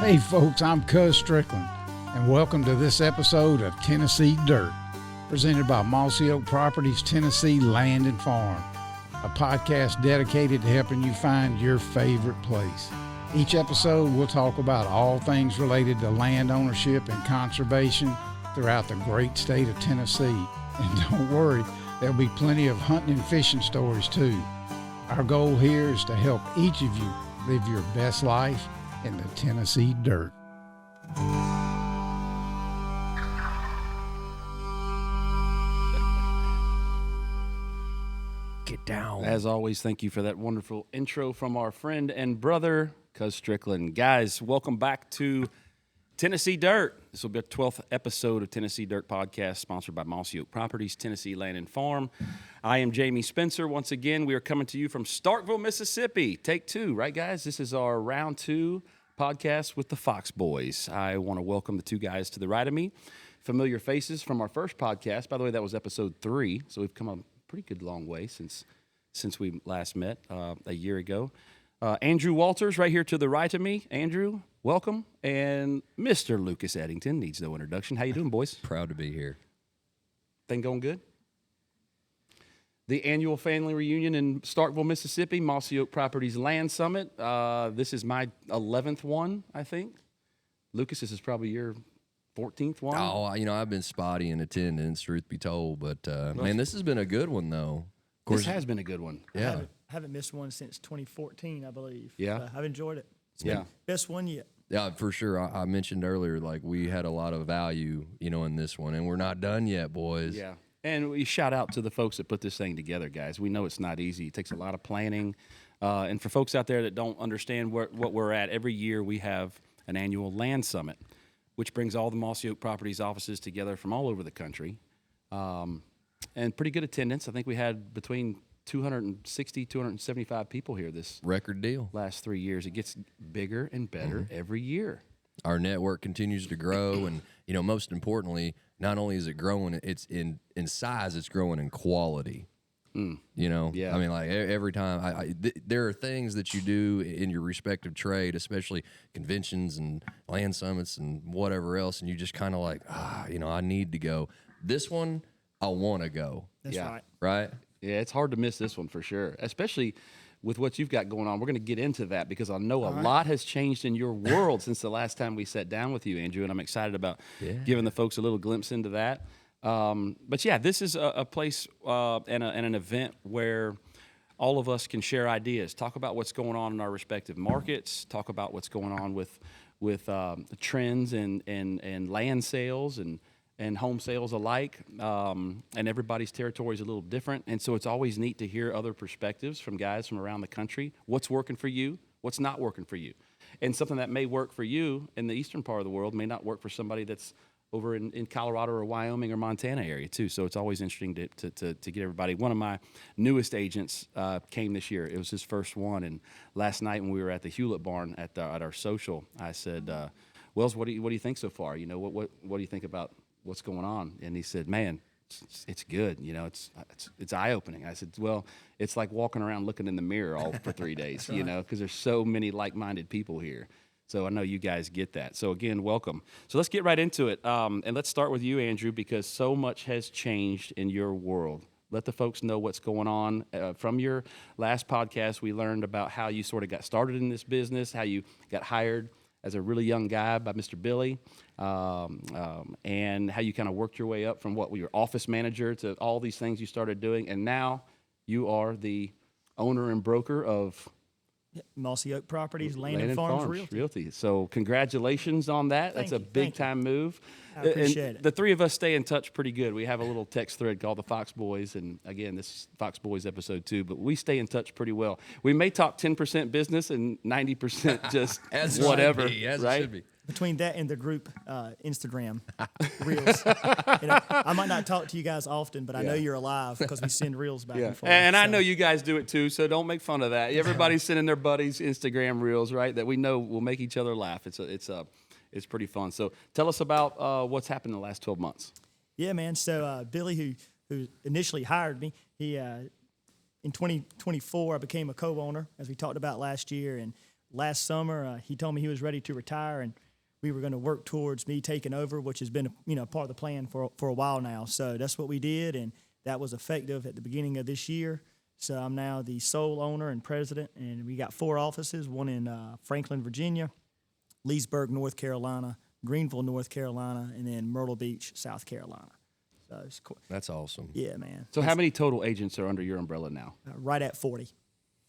Hey folks, I'm Cuz Strickland, and welcome to this episode of Tennessee Dirt, presented by Mossy Oak Properties, Tennessee Land and Farm, a podcast dedicated to helping you find your favorite place. Each episode we'll talk about all things related to land ownership and conservation throughout the great state of Tennessee. And don't worry, there'll be plenty of hunting and fishing stories too. Our goal here is to help each of you live your best life in the Tennessee dirt. Get down. As always, thank you for that wonderful intro from our friend and brother, Cuz Strickland. Guys, welcome back to Tennessee Dirt. This will be our 12th episode of Tennessee Dirt Podcast, sponsored by Mossy Oak Properties, Tennessee Land and Farm. I am Jamie Spencer. Once again, we are coming to you from Starkville, Mississippi. Take two, right, guys? This is our round two podcast with the Fox Boys. I want to welcome the two guys to the right of me. Familiar faces from our first podcast. By the way, that was episode 3, so we've come a pretty good long way since we last met a year ago. Andrew Walters right here to the right of me. Andrew, welcome. And Mr. Lucas Edington needs no introduction. How you doing, boys? Proud to be here. Thing going good? The annual family reunion in Starkville, Mississippi, Mossy Oak Properties Land Summit. This is my 11th one, I think. Lucas, this is probably your 14th one. Oh, I've been spotty in attendance, truth be told, but man, this has been a good one though. Of course, this has been a good one. Yeah, Haven't missed one since 2014, I believe. Yeah. I've enjoyed it. It's Yeah. been best one yet. yeah, for sure. I mentioned earlier, like we had a lot of value, in this one, and we're not done yet, boys. Yeah. And we shout out to the folks that put this thing together, guys. We know it's not easy. It takes a lot of planning. And for folks out there that don't understand what we're at, every year we have an annual land summit, which brings all the Mossy Oak Properties offices together from all over the country. And pretty good attendance. I think we had between 260, 275 people here this Record deal. last 3 years. It gets bigger and better every year. Our network continues to grow, and most importantly, not only is it growing, it's in size, it's growing in quality. Yeah. I mean, like every time, there are things that you do in your respective trade, especially conventions and land summits and whatever else, and you just kind of like, I need to go. This one, I want to go. That's Yeah. right. Right? Yeah, it's hard to miss this one for sure, especially with what you've got going on. We're going to get into that because I know a lot has changed in your world since the last time we sat down with you, Andrew, and I'm excited about giving the folks a little glimpse into that. But yeah, this is a place and an event where all of us can share ideas, talk about what's going on in our respective markets, talk about what's going on with the trends and land sales and home sales alike. And everybody's territory is a little different. And so it's always neat to hear other perspectives from guys from around the country. What's working for you? What's not working for you? And something that may work for you in the eastern part of the world may not work for somebody that's over in Colorado or Wyoming or Montana area too. So it's always interesting to get everybody. One of my newest agents came this year. It was his first one. And last night when we were at the Hewlett Barn at our social, I said, Wells, what do you think so far? What do you think about what's going on? And he said, man, it's good. It's eye-opening. I said, well, it's like walking around looking in the mirror all for 3 days, because there's so many like-minded people here. So I know you guys get that. So again, welcome. So let's get right into it. And let's start with you, Andrew, because so much has changed in your world. Let the folks know what's going on. From your last podcast, we learned about how you sort of got started in this business, how you got hired as a really young guy by Mr. Billy, and how you kind of worked your way up from your office manager to all these things you started doing. And now you are the owner and broker of Mossy Oak Properties, Land and Farms Realty. So congratulations on that. That's a big-time move. I appreciate it. The three of us stay in touch pretty good. We have a little text thread called the Fox Boys, and again, this is Fox Boys episode 2, but we stay in touch pretty well. We may talk 10% business and 90% just whatever, As it right? should be. Between that and the group Instagram reels, I might not talk to you guys often, but I know you're alive because we send reels back and forth. And I know you guys do it too, so don't make fun of that. Everybody's sending their buddies Instagram reels, right? That we know will make each other laugh. It's pretty fun. So tell us about what's happened in the last 12 months. Yeah, man. So Billy, who initially hired me, he in 2024 I became a co-owner, as we talked about last year, and last summer, he told me he was ready to retire, and we were going to work towards me taking over, which has been part of the plan for a while now. So that's what we did, and that was effective at the beginning of this year. So I'm now the sole owner and president, and we got 4 offices, one in Franklin, Virginia, Leesburg, North Carolina, Greenville, North Carolina, and then Myrtle Beach, South Carolina. So it's cool. That's awesome. Yeah, man. So how many total agents are under your umbrella now? Right at 40.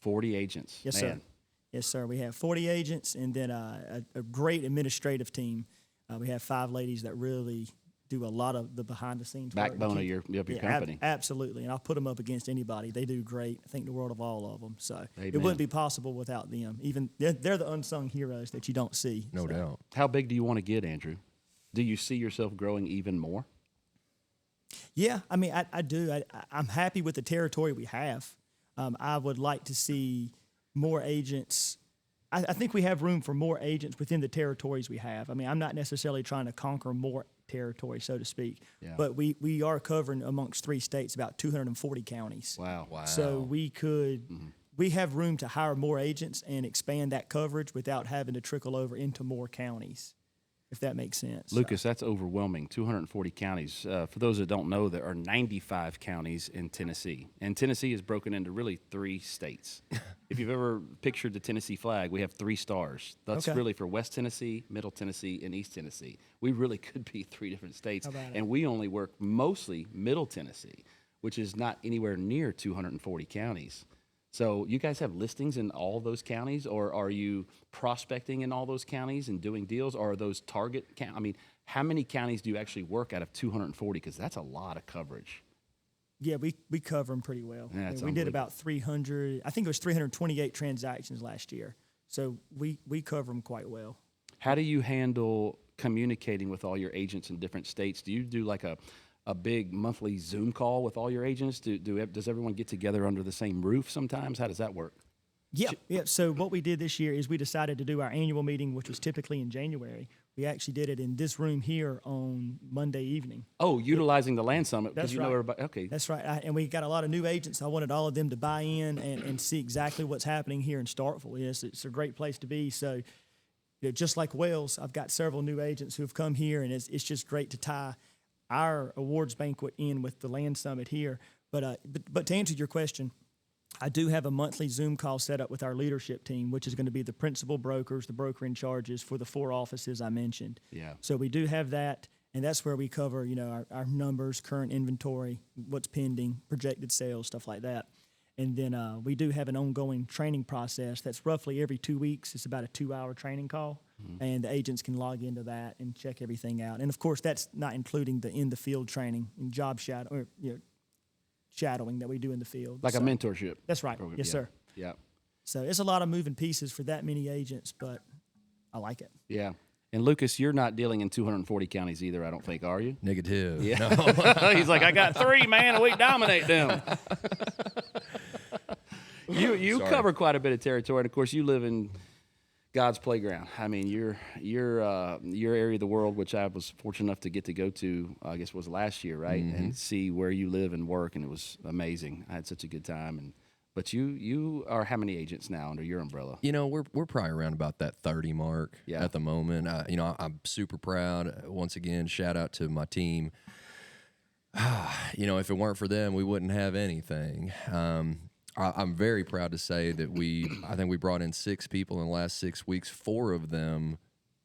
40 agents. Yes, Man. sir. Yes, sir. We have 40 agents, and then a great administrative team. We have 5 ladies that really do a lot of the behind-the-scenes work. Backbone of your company. Absolutely, and I'll put them up against anybody. They do great. I think the world of all of them. So Amen. It wouldn't be possible without them. Even they're the unsung heroes that you don't see. No doubt. How big do you want to get, Andrew? Do you see yourself growing even more? Yeah, I mean, I do. I'm happy with the territory we have. I would like to see more agents. I think we have room for more agents within the territories we have. I mean, I'm not necessarily trying to conquer more territory, so to speak, but we are covering amongst 3 states about 240 counties. Wow. So we could, we have room to hire more agents and expand that coverage without having to trickle over into more counties, if that makes sense. Lucas, that's overwhelming. 240 counties. For those that don't know, there are 95 counties in Tennessee. And Tennessee is broken into really 3 states. If you've ever pictured the Tennessee flag, we have 3 stars. That's really for West Tennessee, Middle Tennessee, and East Tennessee. We really could be 3 different states. And we only work mostly Middle Tennessee, which is not anywhere near 240 counties. So you guys have listings in all those counties, or are you prospecting in all those counties and doing deals, or are those target I mean, how many counties do you actually work out of 240? Because that's a lot of coverage. Yeah, we cover them pretty well. Yeah, we did about 300. I think it was 328 transactions last year. So we cover them quite well. How do you handle communicating with all your agents in different states? Do you do like a big monthly Zoom call with all your agents? Does everyone get together under the same roof sometimes? How does that work? Yeah. So what we did this year is we decided to do our annual meeting, which was typically in January. We actually did it in this room here on Monday evening. Oh, utilizing the land summit because That's you know right. everybody. Okay. That's right. And we got a lot of new agents. I wanted all of them to buy in and see exactly what's happening here in Starkville. Yes, it's a great place to be. So, just like Wales, I've got several new agents who have come here, and it's just great to tie our awards banquet in with the land summit here. But to answer your question, I do have a monthly Zoom call set up with our leadership team, which is going to be the principal brokers, the broker in charges for the 4 offices I mentioned. Yeah. So we do have that, and that's where we cover, our numbers, current inventory, what's pending, projected sales, stuff like that. And then we do have an ongoing training process that's roughly every 2 weeks. It's about a 2-hour training call, and the agents can log into that and check everything out. And of course, that's not including the in the field training and job shadowing that we do in the field. Like a mentorship. That's right. program. Yes, sir. Yeah. So it's a lot of moving pieces for that many agents, but I like it. Yeah. And Lucas, you're not dealing in 240 counties either, I don't think, are you? Negative. Yeah. No. He's like, I got 3, man, and we dominate them. You Sorry. cover quite a bit of territory, and of course, you live in God's playground. I mean, your area of the world, which I was fortunate enough to get to go to, I guess was last year, right? And see where you live and work, and it was amazing. I had such a good time. But you are how many agents now under your umbrella? We're probably around about that 30 mark at the moment. I'm super proud. Once again, shout out to my team. If it weren't for them, we wouldn't have anything. I'm very proud to say that I think we brought in 6 people in the last 6 weeks. 4 of them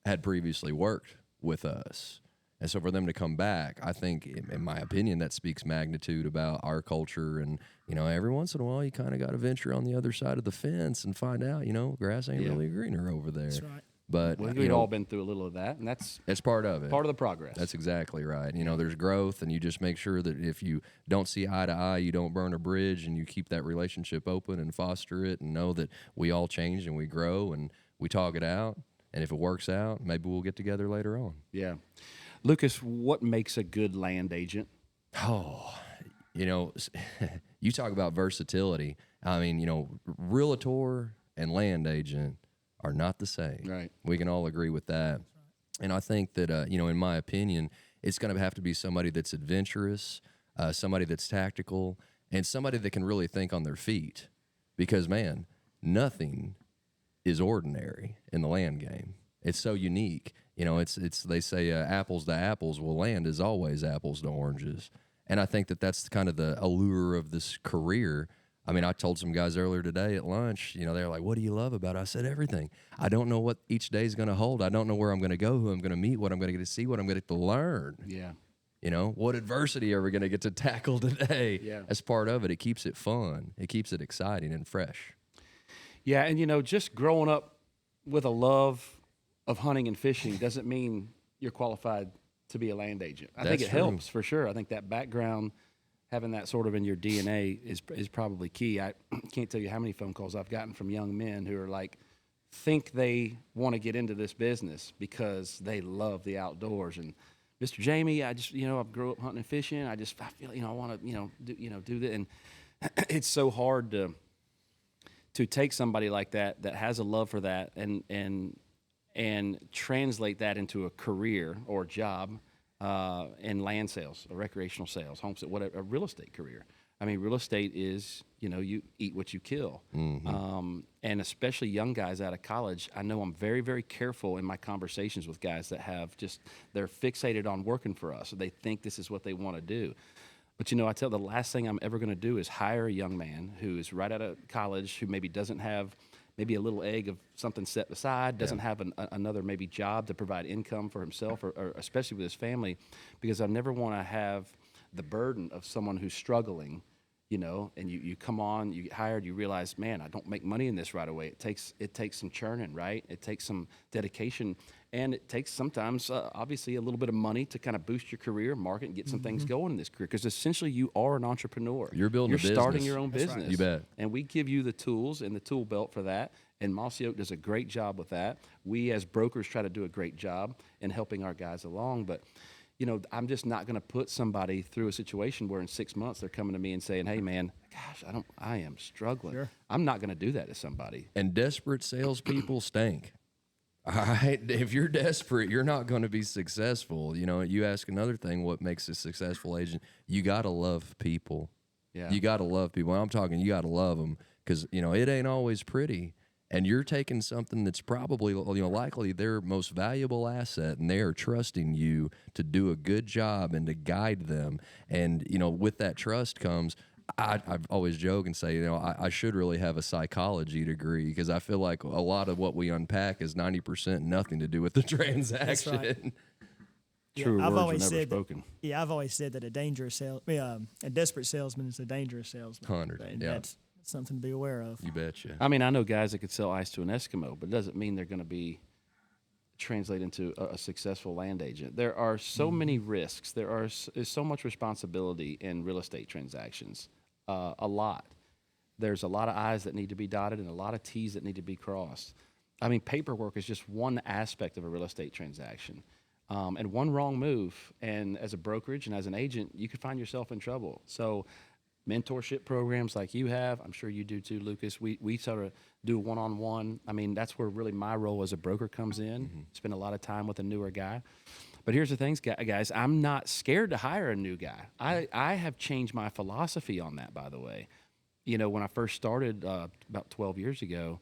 had previously worked with us. And so for them to come back, I think, in my opinion, that speaks magnitude about our culture. And, every once in a while, you kind of got to venture on the other side of the fence and find out, grass ain't really greener over there. That's right. But We've all been through a little of that, and that's part of it. part of the progress. That's exactly right. There's growth, and you just make sure that if you don't see eye to eye, you don't burn a bridge, and you keep that relationship open and foster it, and know that we all change and we grow and we talk it out. And if it works out, maybe we'll get together later on. Yeah. Lucas, what makes a good land agent? Oh, you talk about versatility. I mean, realtor and land agent are not the same. Right. We can all agree with that. And I think that, in my opinion, it's going to have to be somebody that's adventurous, somebody that's tactical, and somebody that can really think on their feet. Because, man, nothing is ordinary in the land game. It's so unique. You know, it's they say apples to apples. Well, land is always apples to oranges. And I think that that's kind of the allure of this career. I mean, I told some guys earlier today at lunch, you know, they're like, what do you love about it? I said, everything. I don't know what each day is going to hold. I don't know where I'm going to go, who I'm going to meet, what I'm going to get to see, what I'm going to get to learn. Yeah. You know, what adversity are we going to get to tackle today? Yeah. As part of it, it keeps it fun. It keeps it exciting and fresh. Yeah, and, you know, just growing up with a love of hunting and fishing doesn't mean you're qualified to be a land agent. I think That's it true. helps for sure. I think that background, having that sort of in your DNA is probably key. I can't tell you how many phone calls I've gotten from young men who are like, think they want to get into this business because they love the outdoors. And Mr. Jamie, I just, you know, I grew up hunting and fishing. I feel, you know, I want to, do that. And it's so hard to take somebody like that has a love for that and translate that into a career or job in land sales, or recreational sales, homestead, whatever, a real estate career. I mean, real estate is, you know, you eat what you kill. And especially young guys out of college, I know I'm very, very careful in my conversations with guys that they're fixated on working for us. They think this is what they want to do. But, you know, I tell the last thing I'm ever going to do is hire a young man who is right out of college, who maybe doesn't have maybe a little egg of something set aside, doesn't have another maybe job to provide income for himself or especially with his family, because I never want to have the burden of someone who's struggling, you know, and you come on, you get hired, you realize, man, I don't make money in this right away. It takes some churning, right? It takes some dedication, and it takes sometimes, obviously, a little bit of money to kind of boost your career, market, and get some things going in this career. Because essentially, you are an entrepreneur. You're building a business. You're starting your own That's business. right. You bet. And we give you the tools and the tool belt for that. And Mossy Oak does a great job with that. We, as brokers, try to do a great job in helping our guys along. But, you know, I'm just not going to put somebody through a situation where in 6 months they're coming to me and saying, hey, man, gosh, I am struggling. Sure. I'm not going to do that to somebody. And desperate salespeople stink. All right, if you're desperate, you're not going to be successful. You know, you ask another thing, what makes a successful agent? You got to love people. Yeah. You got to love people. When I'm talking, you got to love them, because, you know, it ain't always pretty. And you're taking something that's probably, you know, likely their most valuable asset, and they are trusting you to do a good job and to guide them. And, you know, with that trust comes, I've always joke and say, you know, I should really have a psychology degree, because I feel like a lot of what we unpack is 90% nothing to do with the transaction. True Yeah, words I've are always never said spoken. I've always said that a desperate salesman is a dangerous salesman. 100, And yeah. that's something to be aware of. You betcha. I mean, I know guys that could sell ice to an Eskimo, but it doesn't mean they're going to be translate into a successful land agent. There are so many risks. Is so much responsibility in real estate transactions. A lot. There's a lot of I's that need to be dotted and a lot of T's that need to be crossed. I mean, paperwork is just one aspect of a real estate transaction. And one wrong move, and as a brokerage and as an agent, you could find yourself in trouble. So mentorship programs like you have, I'm sure you do too, Lucas, we sort of do one-on-one. I mean, that's where really my role as a broker comes in, spend a lot of time with a newer guy. But here's the thing, guys, I'm not scared to hire a new guy. I have changed my philosophy on that, by the way. You know, when I first started about 12 years ago,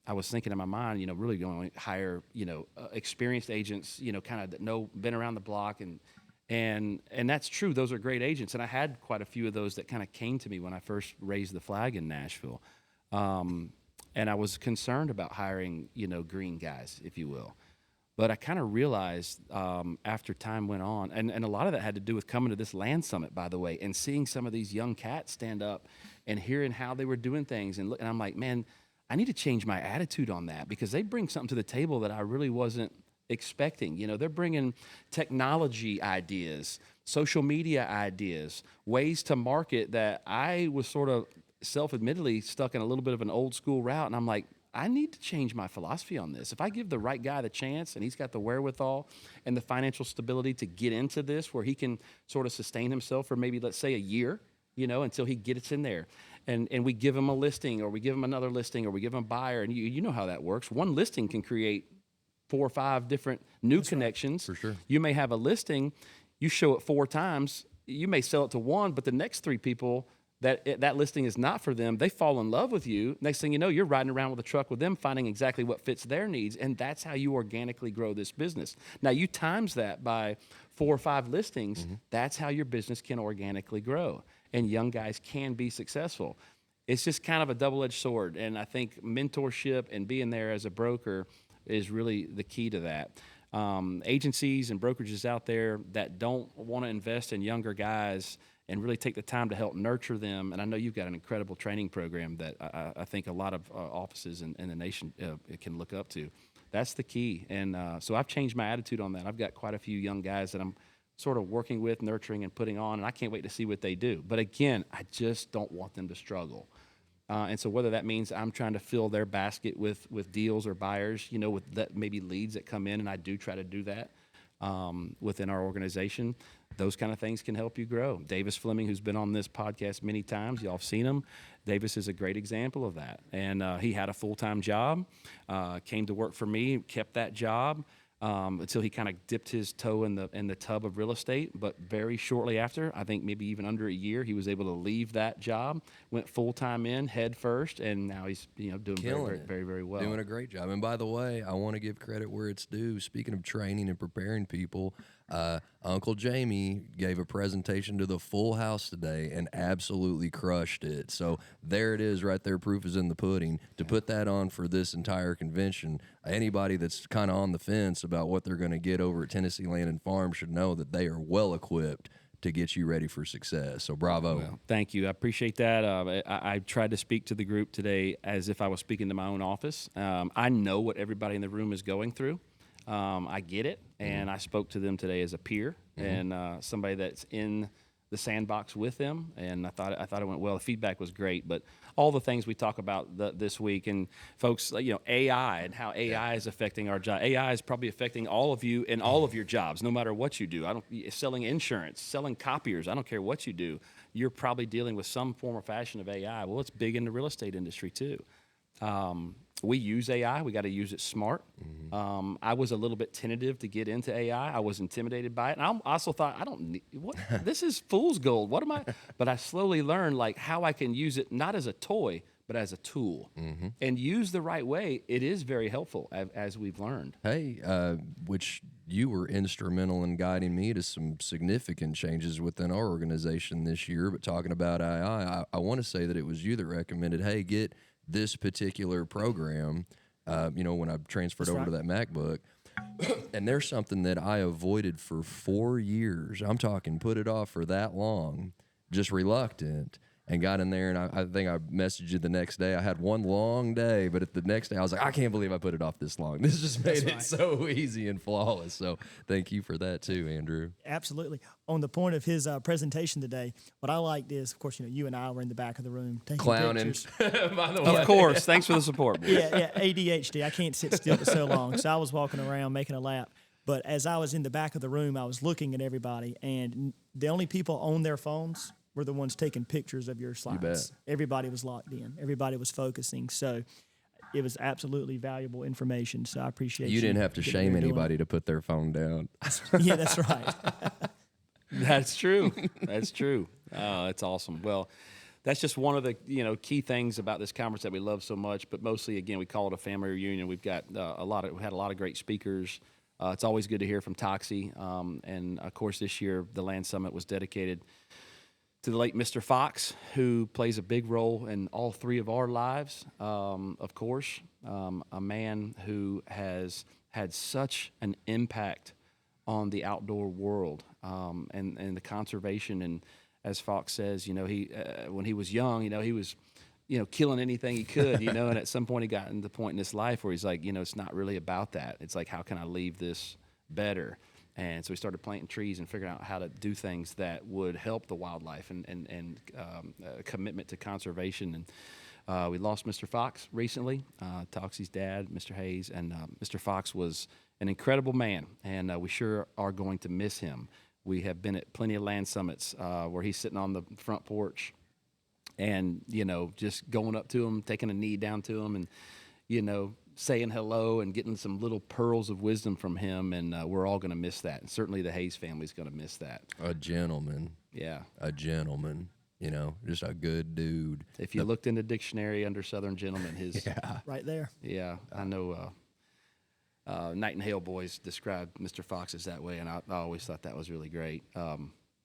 I was thinking in my mind, you know, really going to hire, you know, experienced agents, you know, kind of that been around the block, and that's true. Those are great agents, and I had quite a few of those that kind of came to me when I first raised the flag in Nashville, and I was concerned about hiring, you know, green guys, if you will. But I kind of realized after time went on, and a lot of that had to do with coming to this land summit, by the way, and seeing some of these young cats stand up and hearing how they were doing things, and I'm like, man, I need to change my attitude on that, because they bring something to the table that I really wasn't expecting. You know, they're bringing technology ideas, social media ideas, ways to market that I was sort of self-admittedly stuck in a little bit of an old school route. And I'm like, I need to change my philosophy on this. If I give the right guy the chance and he's got the wherewithal and the financial stability to get into this where he can sort of sustain himself for maybe, let's say, a year, you know, until he gets in there. And we give him a listing, or we give him another listing, or we give him a buyer. And you know how that works. One listing can create 4 or 5 different new connections. For sure. You may have a listing, you show it 4 times, you may sell it to one, but the next 3 people that listing is not for them. They fall in love with you. Next thing you know, you're riding around with a truck with them, finding exactly what fits their needs, and that's how you organically grow this business. Now, you times that by 4 or 5 listings, that's how your business can organically grow, and young guys can be successful. It's just kind of a double-edged sword, and I think mentorship and being there as a broker is really the key to that. Agencies and brokerages out there that don't want to invest in younger guys and really take the time to help nurture them. And I know you've got an incredible training program that I think a lot of offices in the nation can look up to. That's the key. And so I've changed my attitude on that. I've got quite a few young guys that I'm sort of working with, nurturing, and putting on, and I can't wait to see what they do. But again, I just don't want them to struggle. And so whether that means I'm trying to fill their basket with deals or buyers, with that maybe leads that come in, and I do try to do that within our organization, those kind of things can help you grow. Davis Fleming, who's been on this podcast many times, y'all have seen him. Davis is a great example of that. And he had a full-time job, came to work for me, kept that job, until he kind of dipped his toe in the tub of real estate. But very shortly after, I think maybe even under a year, he was able to leave that job, went full-time in, head first, and now he's doing very, very, very well. Doing a great job. And by the way, I want to give credit where it's due. Speaking of training and preparing people, Uncle Jamie gave a presentation to the full house today and absolutely crushed it. So there it is right there. Proof is in the pudding. To put that on for this entire convention, anybody that's kind of on the fence about what they're going to get over at Tennessee Land and Farm should know that they are well equipped to get you ready for success. So bravo. Well, thank you. I appreciate that. I tried to speak to the group today as if I was speaking to my own office. I know what everybody in the room is going through. I get it, and I spoke to them today as a peer and somebody that's in the sandbox with them, and I thought it went well. The feedback was great, but all the things we talk about this week, and folks, AI and how AI is affecting our job. AI is probably affecting all of you in all of your jobs, no matter what you do. Selling insurance, selling copiers, I don't care what you do. You're probably dealing with some form or fashion of AI. Well, it's big in the real estate industry too. We use AI. We got to use it smart. I was a little bit tentative to get into AI. I was intimidated by it. And I also thought, I don't need, what? This is fool's gold. What am I? But I slowly learned how I can use it, not as a toy, but as a tool. And use the right way. It is very helpful, as we've learned. Hey, which you were instrumental in guiding me to some significant changes within our organization this year. But talking about AI, I want to say that it was you that recommended, hey, get this particular program, when I transferred over to that MacBook. And there's something that I avoided for 4 years. I'm talking put it off for that long, just reluctant, and got in there. And I think I messaged you the next day. I had one long day, but at the next day I was like, I can't believe I put it off this long. This just made it so easy and flawless. So thank you for that too, Andrew. Absolutely. On the point of his presentation today, what I liked is, of course, you and I were in the back of the room taking Clowning. pictures. By the way. Of course. Thanks for the support. Boy. Yeah, ADHD. I can't sit still for so long. So I was walking around making a lap. But as I was in the back of the room, I was looking at everybody, and the only people on their phones were the ones taking pictures of your slides. You bet. Everybody was locked in. Everybody was focusing. So it was absolutely valuable information. So I appreciate you. You didn't have to shame anybody to put their phone down. Yeah, that's right. That's true. That's true. That's awesome. Well, that's just one of the key things about this conference that we love so much. But mostly, again, we call it a family reunion. We've got we had a lot of great speakers. It's always good to hear from Toxie. And of course, this year the Land Summit was dedicated to the late Mr. Fox, who plays a big role in all 3 of our lives. Of course, a man who has had such an impact on the outdoor world and the conservation. And as Fox says, he when he was young, he was killing anything he could, and at some point he got into the point in his life where he's like, it's not really about that. It's like, how can I leave this better? And so we started planting trees and figuring out how to do things that would help the wildlife and commitment to conservation. And we lost Mr. Fox recently, Toxie's dad, Mr. Hayes, and Mr. Fox was an incredible man, and we sure are going to miss him. We have been at plenty of land summits where he's sitting on the front porch and, just going up to him, taking a knee down to him, and, saying hello and getting some little pearls of wisdom from him, and we're all going to miss that. And certainly the Hayes family's going to miss that. A gentleman. Yeah. A gentleman. just a good dude. If you looked in the dictionary under Southern Gentleman, his Right there. yeah, I know. Nightingale Boys described Mr. Fox as that way, and I always thought that was really great.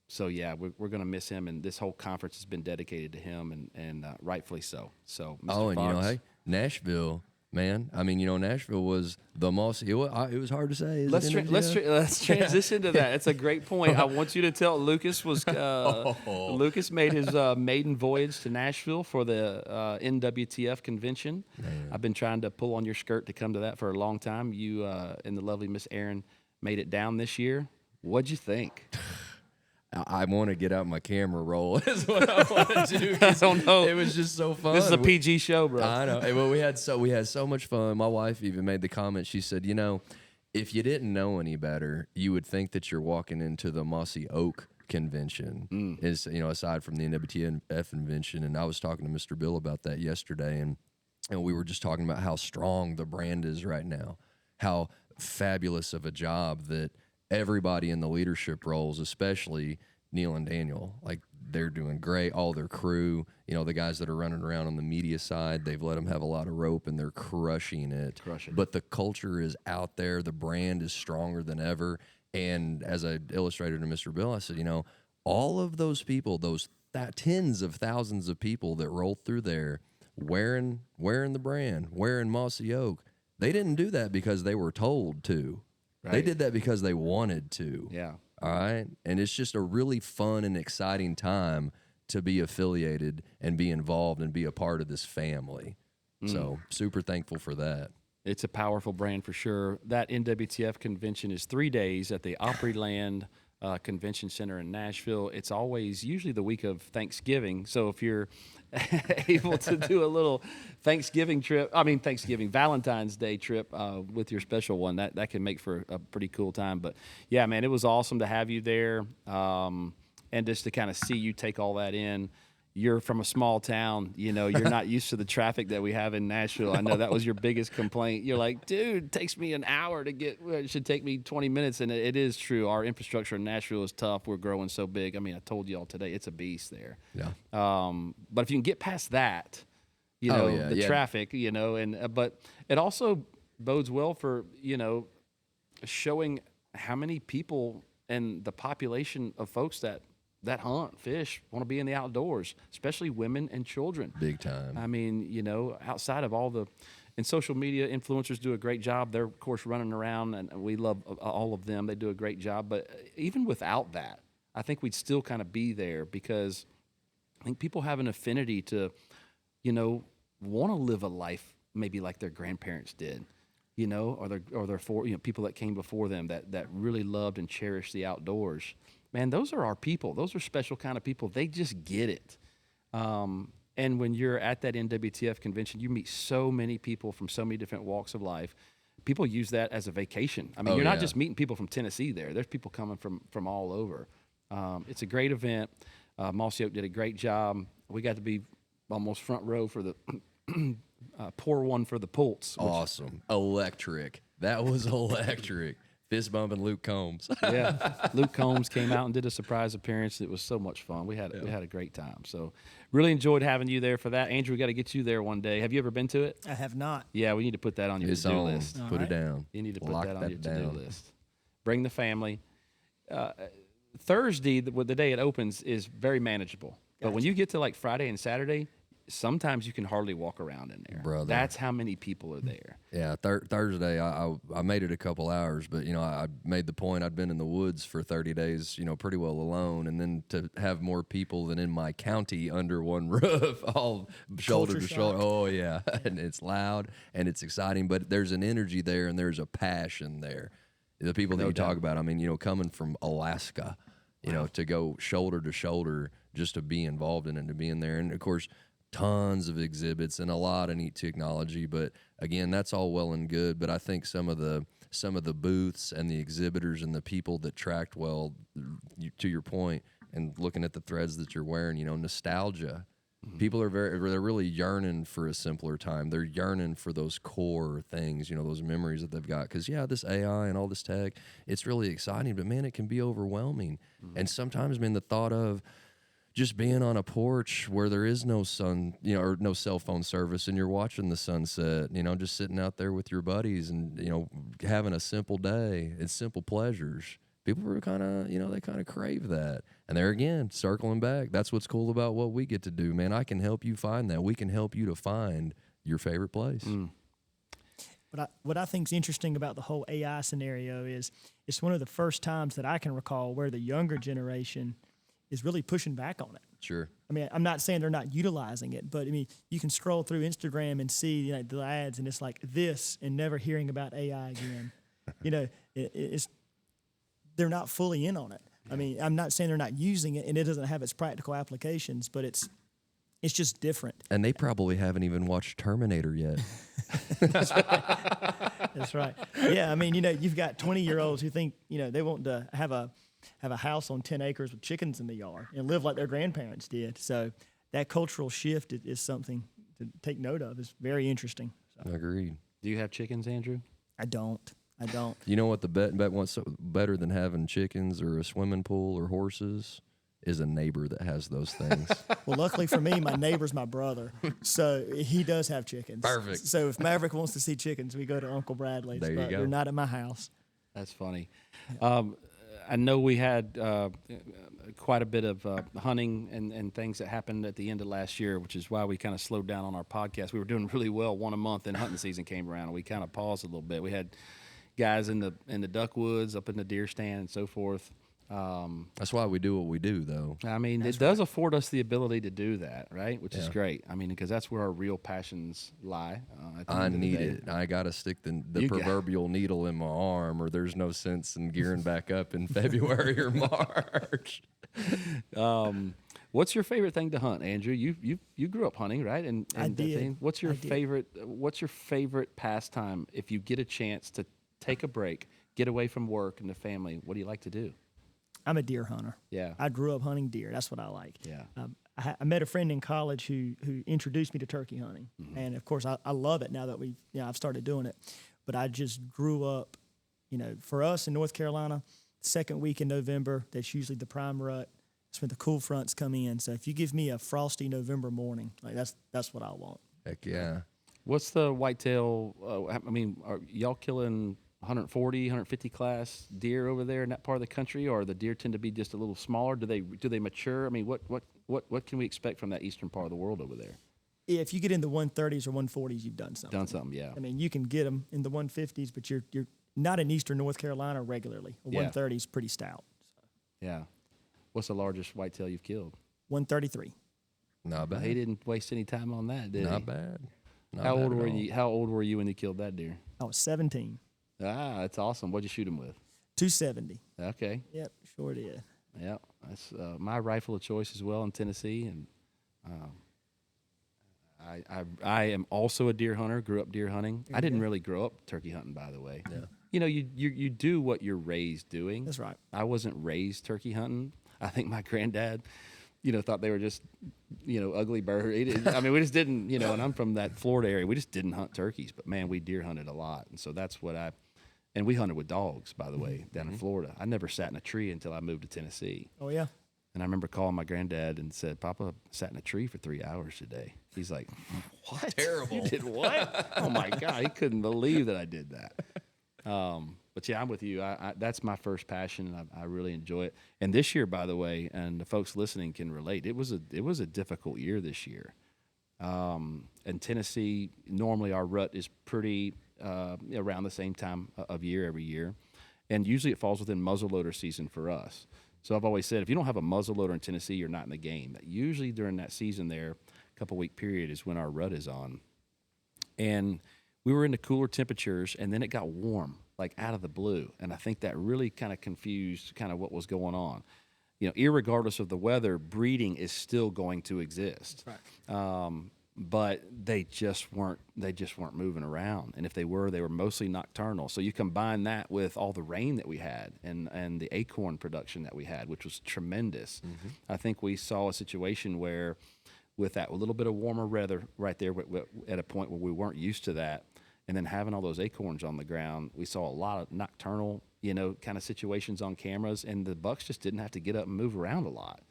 So yeah, we're going to miss him, and this whole conference has been dedicated to him, and rightfully so. So Mr. Fox, hey, Nashville. Man, I mean, Nashville was the Mossy. It was hard to say. Let's transition to that. It's a great point. I want you to tell Lucas Lucas made his maiden voyage to Nashville for the NWTF convention. Man. I've been trying to pull on your skirt to come to that for a long time. You and the lovely Miss Erin made it down this year. What'd you think? I want to get out my camera roll. Is what I want to do. I don't know. It was just so fun. This is a PG show, bro. I know. Well, we had so much fun. My wife even made the comment. She said, if you didn't know any better, you would think that you're walking into the Mossy Oak convention. Is aside from the NWTF convention. And I was talking to Mr. Bill about that yesterday, and we were just talking about how strong the brand is right now, how fabulous of a job that everybody in the leadership roles, especially Neil and Daniel, like they're doing great. All their crew, the guys that are running around on the media side, they've let them have a lot of rope and they're crushing it. But the culture is out there. The brand is stronger than ever. And as I illustrated to Mr. Bill, I said, all of those people, those tens of thousands of people that rolled through there wearing the brand, wearing Mossy Oak, they didn't do that because they were told to. Right. They did that because they wanted to. Yeah. All right. And it's just a really fun and exciting time to be affiliated and be involved and be a part of this family. So super thankful for that. It's a powerful brand for sure. That NWTF convention is 3 days at the Opryland Convention Center in Nashville. It's usually the week of Thanksgiving. So if you're able to do a little Valentine's Day trip with your special one, that can make for a pretty cool time. But yeah, man, it was awesome to have you there, and just to kind of see you take all that in. You're from a small town, you're not used to the traffic that we have in Nashville. I know that was your biggest complaint. You're like, dude, it takes me an hour to get, it should take me 20 minutes. And it is true. Our infrastructure in Nashville is tough. We're growing so big. I mean, I told you all today, it's a beast there. Yeah. But if you can get past that, traffic, but it also bodes well for, showing how many people and the population of folks that hunt, fish, want to be in the outdoors, especially women and children. Big time. I mean, outside of and social media influencers do a great job. They're, of course, running around, and we love all of them. They do a great job. But even without that, I think we'd still kind of be there, because I think people have an affinity to, want to live a life maybe like their grandparents did, or their people that came before them that really loved and cherished the outdoors. Man, those are our people. Those are special kind of people. They just get it. And when you're at that NWTF convention, you meet so many people from so many different walks of life. People use that as a vacation. I mean, you're not just meeting people from Tennessee there. There's people coming from all over. It's a great event. Mossy Oak did a great job. We got to be almost front row for the pour one for the Pulse. Awesome. Electric. That was electric. Fist bumping Luke Combs. Yeah, Luke Combs came out and did a surprise appearance. It was so much fun. We had a great time. So really enjoyed having you there for that. Andrew, we got to get you there one day. Have you ever been to it? I have not. Yeah, we need to put that on your to-do list. Put it down. You need to put that on your to-do list. Bring the family. Thursday, the day it opens, is very manageable. But when you get to like Friday and Saturday, sometimes you can hardly walk around in there. Brother. That's how many people are there. Yeah, Thursday, I made it a couple hours, but, I made the point I'd been in the woods for 30 days, pretty well alone, and then to have more people than in my county under one roof, all shoulder to shoulder. Oh, yeah, and it's loud, and it's exciting, but there's an energy there, and there's a passion there. The people that you talk about, I mean, coming from Alaska, to go shoulder to shoulder just to be involved in it and to be in there, and, of course, tons of exhibits and a lot of neat technology, but again, that's all well and good. But I think some of the booths and the exhibitors and the people that tracked well, to your point, and looking at the threads that you're wearing, nostalgia. Mm-hmm. People they're really yearning for a simpler time. They're yearning for those core things, those memories that they've got. Because this AI and all this tech, it's really exciting, but man, it can be overwhelming. Mm-hmm. And sometimes, man, the thought of just being on a porch where there is no sun, or no cell phone service, and you're watching the sunset, just sitting out there with your buddies and, having a simple day and simple pleasures. People are kind of, they kind of crave that. And there again, circling back, that's what's cool about what we get to do, man. I can help you find that. We can help you to find your favorite place. But what I think is interesting about the whole AI scenario is it's one of the first times that I can recall where the younger generation is really pushing back on it. Sure. I mean, I'm not saying they're not utilizing it, but I mean, you can scroll through Instagram and see the ads, and it's like this, and never hearing about AI again. It's they're not fully in on it. I mean, I'm not saying they're not using it, and it doesn't have its practical applications, but it's just different. And they probably haven't even watched Terminator yet. That's right. Yeah, I mean, you've got 20-year-olds who think, they want to have a house on 10 acres with chickens in the yard and live like their grandparents did. So that cultural shift is something to take note of. It's very interesting. So. Agreed. Do you have chickens, Andrew? I don't. You know what the bet wants better than having chickens or a swimming pool or horses? Is a neighbor that has those things. Well, luckily for me, my neighbor's my brother, so he does have chickens. Perfect. So if Maverick wants to see chickens, we go to Uncle Bradley's. There you but go. They're not at my house. That's funny. I know we had quite a bit of hunting and things that happened at the end of last year, which is why we kind of slowed down on our podcast. We were doing really well one a month, and hunting season came around, and we kind of paused a little bit. We had guys in the duck woods, up in the deer stand, and so forth. That's why we do what we do, though. I mean, it does afford us the ability to do that, right? Which is great. I mean, because that's where our real passions lie. I need it. I got to stick the proverbial needle in my arm, or there's no sense in gearing back up in February or March. What's your favorite thing to hunt, Andrew? You grew up hunting, right? And I did. What's your favorite pastime if you get a chance to take a break, get away from work and the family? What do you like to do? I'm a deer hunter. Yeah. I grew up hunting deer. That's what I like. Yeah. I met a friend in college who introduced me to turkey hunting, and of course I love it now that I've started doing it. But I just grew up, for us in North Carolina, second week in November, that's usually the prime rut. That's when the cool fronts come in. So if you give me a frosty November morning, that's what I want. Heck yeah. What's the whitetail? Are y'all killing 140, 150 class deer over there in that part of the country, or the deer tend to be just a little smaller? Do they mature? I mean, what can we expect from that eastern part of the world over there? If you get in the 130s or 140s, you've done something. Yeah. I mean, you can get them in the 150s, but you're not in eastern North Carolina regularly. A 130 is pretty stout. So. Yeah. What's the largest whitetail you've killed? 133. Not bad. He didn't waste any time on that, did he? Not bad. Not How bad old at were all. you? How old were you when you killed that deer? I was 17. Ah, that's awesome. What'd you shoot him with? 270. Okay. Yep, sure did. Yeah, that's my rifle of choice as well in Tennessee, and I am also a deer hunter. Grew up deer hunting. I didn't really grow up turkey hunting, by the way. Yeah. You do what you're raised doing. That's right. I wasn't raised turkey hunting. I think my granddad, thought they were just, ugly bird. We just didn't, and I'm from that Florida area. We just didn't hunt turkeys, but man, we deer hunted a lot, and so that's what and we hunted with dogs, by the way, down in Florida. I never sat in a tree until I moved to Tennessee. Oh, yeah. And I remember calling my granddad and said, "Papa sat in a tree for 3 hours today." He's like, "What? Terrible. You did what?" Oh my God, he couldn't believe that I did that. But yeah, I'm with you. That's my first passion, and I really enjoy it. And this year, by the way, and the folks listening can relate, it was a difficult year this year. In Tennessee, normally our rut is pretty around the same time of year every year, and usually it falls within muzzleloader season for us. So I've always said, if you don't have a muzzleloader in Tennessee, you're not in the game. Usually during that season there, a couple-week period is when our rut is on. And we were into cooler temperatures, and then it got warm, like out of the blue. And I think that really kind of confused kind of what was going on. Irregardless of the weather, breeding is still going to exist. Right. But they just weren't moving around. And if they were mostly nocturnal. So you combine that with all the rain that we had and the acorn production that we had, which was tremendous. Mm-hmm. I think we saw a situation where, with that a little bit of warmer weather right there at a point where we weren't used to that, and then having all those acorns on the ground, we saw a lot of nocturnal, kind of situations on cameras, and the bucks just didn't have to get up and move around a lot.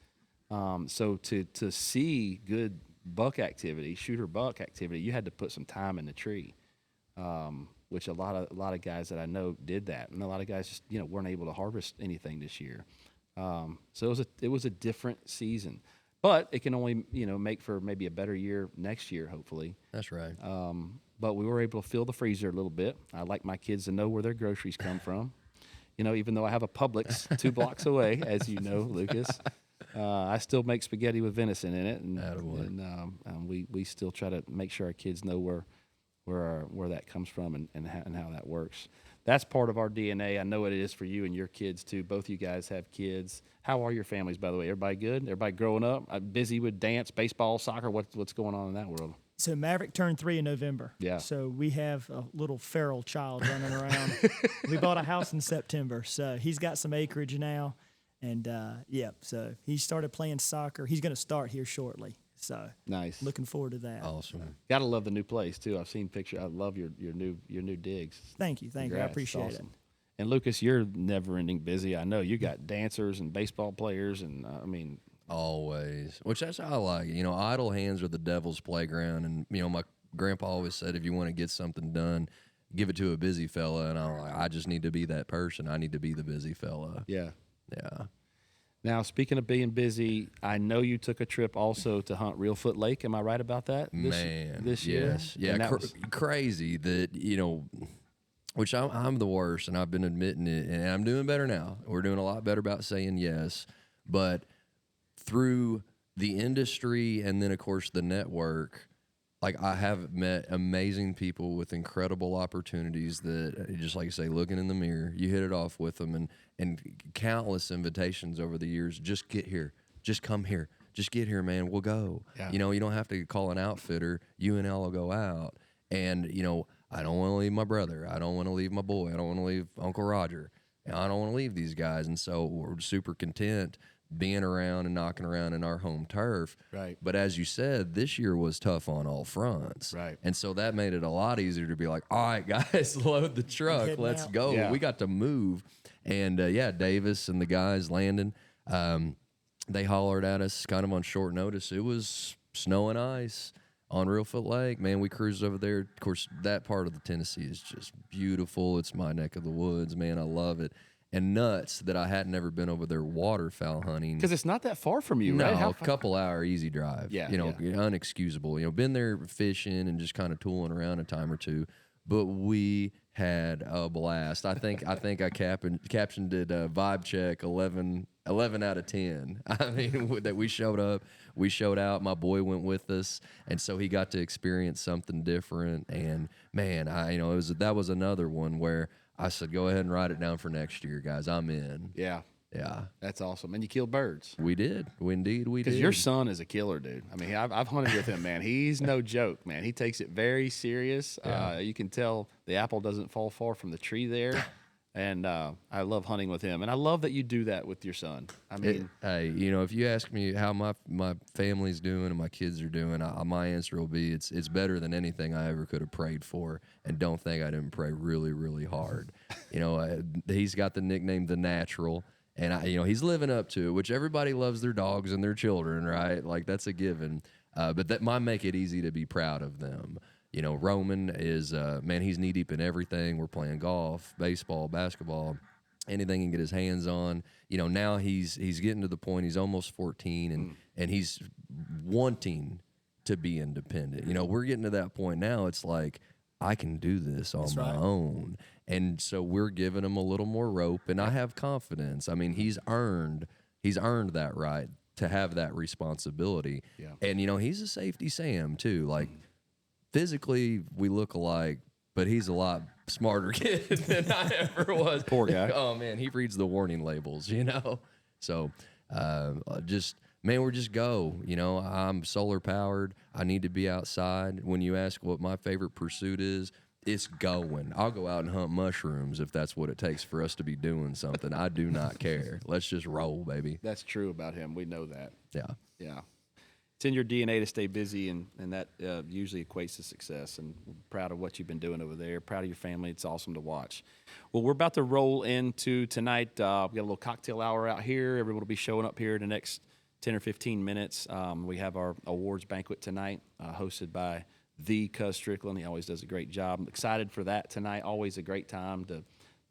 So to see good buck activity, shooter buck activity, you had to put some time in the tree, which a lot of guys that I know did that, and a lot of guys just weren't able to harvest anything this year. So it was a different season, but it can only make for maybe a better year next year, hopefully. That's right. But we were able to fill the freezer a little bit. I like my kids to know where their groceries come from. Even though I have a Publix 2 blocks away, as you know, Lucas, I still make spaghetti with venison in it, and we still try to make sure our kids know where that comes from and how that works. That's part of our DNA. I know it is for you and your kids too. Both of you guys have kids. How are your families, by the way? Everybody good? Everybody growing up? Busy with dance, baseball, soccer? What's going on in that world? So Maverick turned 3 in November. Yeah. So we have a little feral child running around. We bought a house in September, so he's got some acreage now, and so he started playing soccer. He's going to start here shortly. So nice. Looking forward to that. Awesome. Gotta love the new place too. I've seen pictures. I love your new digs. Thank you. I appreciate it. And Lucas, you're never-ending busy. I know you got dancers and baseball players, and always, which that's how I like it. Idle hands are the devil's playground, and my grandpa always said, if you want to get something done, give it to a busy fella. And I'm like, I just need to be that person. I need to be the busy fella. Yeah. Yeah. Now, speaking of being busy, I know you took a trip also to hunt Reelfoot Lake. Am I right about that? This year? Yes. Yeah. Crazy that, which I'm the worst, and I've been admitting it, and I'm doing better now. We're doing a lot better about saying yes. But through the industry and then, of course, the network, I have met amazing people with incredible opportunities that, just like you say, looking in the mirror, you hit it off with them, and countless invitations over the years. Just get here. Just come here. Just get here, man. We'll go. Yeah. You don't have to call an outfitter. You and Al will go out. And, I don't want to leave my brother. I don't want to leave my boy. I don't want to leave Uncle Roger. And I don't want to leave these guys. And so we're super content being around and knocking around in our home turf. Right. But as you said, this year was tough on all fronts. Right. And so that made it a lot easier to be like, all right, guys, load the truck. Let's go. Yeah. We got to move. And, Davis and the guys, Landon, they hollered at us kind of on short notice. It was snow and ice on Reelfoot Lake. Man, we cruised over there. Of course, that part of the Tennessee is just beautiful. It's my neck of the woods, man. I love it. And nuts that I hadn't ever been over there waterfowl hunting. Because it's not that far from you, right? No, a couple hour easy drive. Yeah, unexcusable. Been there fishing and just kind of tooling around a time or two, but we had a blast. I think I captioned it vibe check 11 out of 10. I mean, that we showed up, we showed out. My boy went with us, and so he got to experience something different. And man, that was another one where I said, go ahead and write it down for next year, guys. I'm in. Yeah. Yeah. That's awesome. And you killed birds. We did. Indeed, we did. Because your son is a killer, dude. I mean, I've hunted with him, man. He's no joke, man. He takes it very serious. Yeah. You can tell the apple doesn't fall far from the tree there. And I love hunting with him. And I love that you do that with your son. I mean, hey, if you ask me how my family's doing and my kids are doing, my answer will be it's better than anything I ever could have prayed for. And don't think I didn't pray really, really hard. He's got the nickname The Natural. And he's living up to it, which everybody loves their dogs and their children, right? Like, that's a given. But that might make it easy to be proud of them. Roman is, man, he's knee deep in everything. We're playing golf, baseball, basketball, anything he can get his hands on. Now he's getting to the point, he's almost 14, and he's wanting to be independent. We're getting to that point now. It's like, I can do this on my own. And so we're giving him a little more rope, and I have confidence. I mean, he's earned that right to have that responsibility. Yeah. And, he's a safety Sam, too. Like, physically, we look alike, but he's a lot smarter kid than I ever was. Poor guy. Oh, man, he reads the warning labels, So, we're just go. I'm solar powered. I need to be outside. When you ask what my favorite pursuit is, it's going. I'll go out and hunt mushrooms if that's what it takes for us to be doing something. I do not care. Let's just roll, baby. That's true about him. We know that. Yeah. Yeah. It's in your DNA to stay busy, and that usually equates to success. And we're proud of what you've been doing over there. Proud of your family. It's awesome to watch. Well, we're about to roll into tonight. We got a little cocktail hour out here. Everyone will be showing up here in the next 10 or 15 minutes. We have our awards banquet tonight, hosted by the Cuz Strickland. He always does a great job. I'm excited for that tonight. Always a great time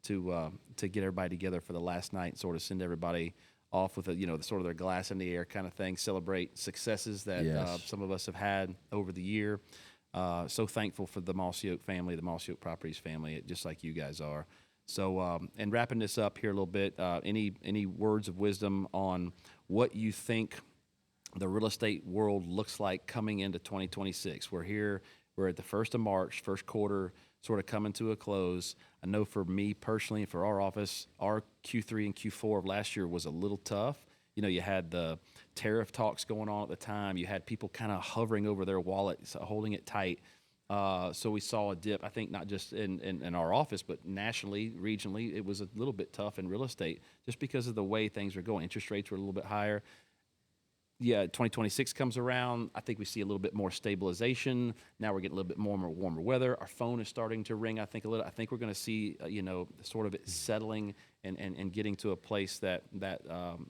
to get everybody together for the last night, sort of send everybody off with sort of their glass in the air kind of thing, celebrate successes that some of us have had over the year. So thankful for the Mossy Oak family, the Mossy Oak Properties family, just like you guys are. So, and wrapping this up here a little bit, any words of wisdom on what you think the real estate world looks like coming into 2026? We're here. We're at the 1st of March, first quarter sort of coming to a close. I know for me personally and for our office, our Q3 and Q4 of last year was a little tough. You had the tariff talks going on at the time. You had people kind of hovering over their wallets, holding it tight. So we saw a dip, I think not just in our office, but nationally, regionally, it was a little bit tough in real estate just because of the way things are going. Interest rates were a little bit higher. Yeah, 2026 comes around. I think we see a little bit more stabilization. Now we're getting a little bit more warmer weather. Our phone is starting to ring, I think, a little. I think we're going to see, sort of it settling and getting to a place that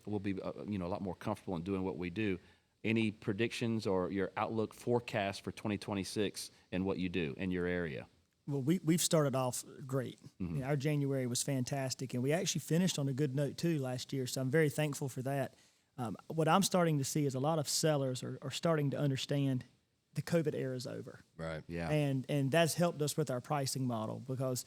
will be, a lot more comfortable in doing what we do. Any predictions or your outlook forecast for 2026 and what you do in your area? Well, we've started off great. Our January was fantastic, and we actually finished on a good note too last year. So I'm very thankful for that. What I'm starting to see is a lot of sellers are starting to understand the COVID era is over. Right. Yeah. And that's helped us with our pricing model because,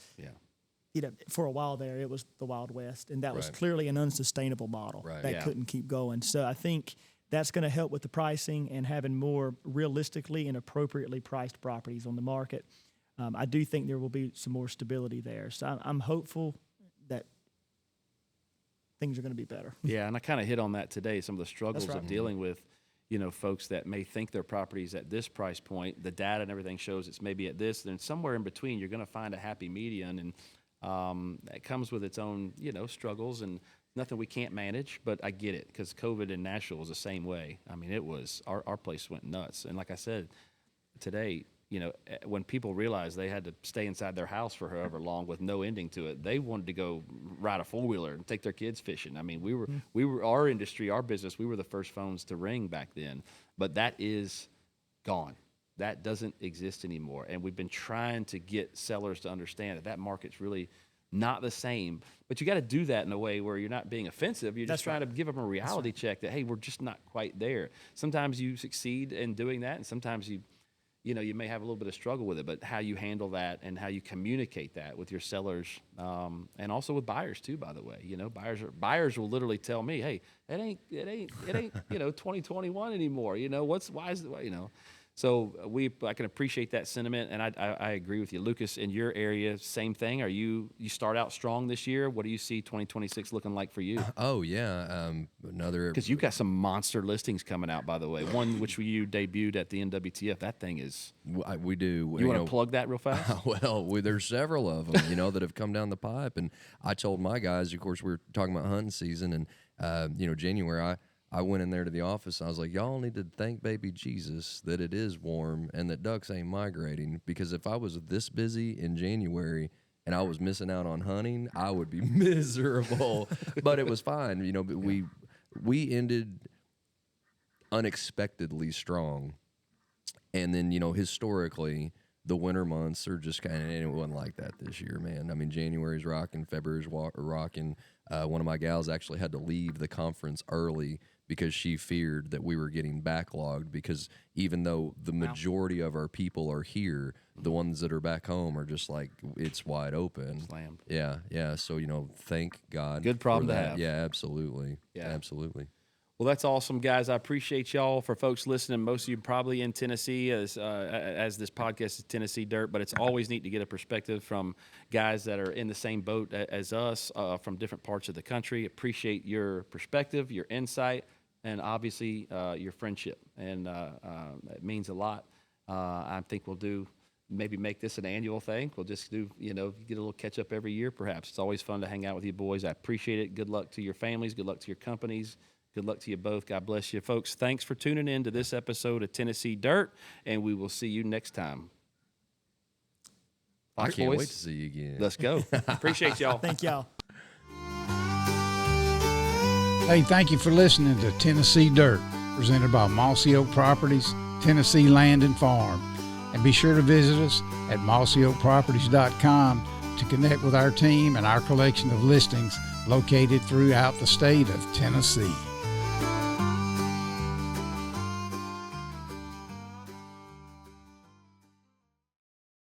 for a while there, it was the Wild West, and that was clearly an unsustainable model that couldn't keep going. So I think that's going to help with the pricing and having more realistically and appropriately priced properties on the market. I do think there will be some more stability there. So I'm hopeful that things are going to be better. Yeah, and I kind of hit on that today, some of the struggles of dealing with, folks that may think their property's at this price point. The data and everything shows it's maybe at this. Then somewhere in between, you're going to find a happy median, and it comes with its own, struggles and nothing we can't manage. But I get it because COVID in Nashville was the same way. I mean, it was our place went nuts. And like I said today, when people realized they had to stay inside their house for however long with no ending to it, they wanted to go ride a four-wheeler and take their kids fishing. I mean, we were our industry, our business, we were the first phones to ring back then, but that is gone. That doesn't exist anymore. And we've been trying to get sellers to understand that market's really not the same, but you got to do that in a way where you're not being offensive. You're just trying to give them a reality check that, hey, we're just not quite there. Sometimes you succeed in doing that, and sometimes you may have a little bit of struggle with it, but how you handle that and how you communicate that with your sellers, and also with buyers too, by the way. Buyers will literally tell me, hey, it ain't 2021 anymore. Why is it. So I can appreciate that sentiment, and I agree with you. Lucas, in your area, same thing. You start out strong this year. What do you see 2026 looking like for you? Oh, yeah. Another... Because you've got some monster listings coming out, by the way. One which you debuted at the NWTF. That thing is... We do. You want to plug that real fast? Well, there's several of them, that have come down the pipe. And I told my guys, of course, we were talking about hunting season, and, January, I went in there to the office. I was like, y'all need to thank baby Jesus that it is warm and that ducks ain't migrating, because if I was this busy in January and I was missing out on hunting, I would be miserable. But it was fine. But we ended unexpectedly strong. And then, historically, the winter months are just kind of, and it wasn't like that this year, man. I mean, January's rocking, February's rocking. One of my gals actually had to leave the conference early because she feared that we were getting backlogged, because even though the majority of our people are here, the ones that are back home are just like, it's wide open. Slammed. Yeah. So, thank God. Good problem for to that. have. Yeah, absolutely. Yeah. Absolutely. Well, that's awesome, guys. I appreciate y'all. For folks listening, most of you probably in Tennessee, as this podcast is Tennessee Dirt, but it's always neat to get a perspective from guys that are in the same boat as us, from different parts of the country. Appreciate your perspective, your insight, and obviously your friendship. And it means a lot. I think we'll maybe make this an annual thing. We'll just get a little catch up every year, perhaps. It's always fun to hang out with you boys. I appreciate it. Good luck to your families. Good luck to your companies. Good luck to you both. God bless you, folks. Thanks for tuning in to this episode of Tennessee Dirt, and we will see you next time. I can't boys. wait to see you again. Let's go. Appreciate y'all. Thank y'all. Hey, thank you for listening to Tennessee Dirt, presented by Mossy Oak Properties, Tennessee Land and Farm. And be sure to visit us at mossyoakproperties.com to connect with our team and our collection of listings located throughout the state of Tennessee.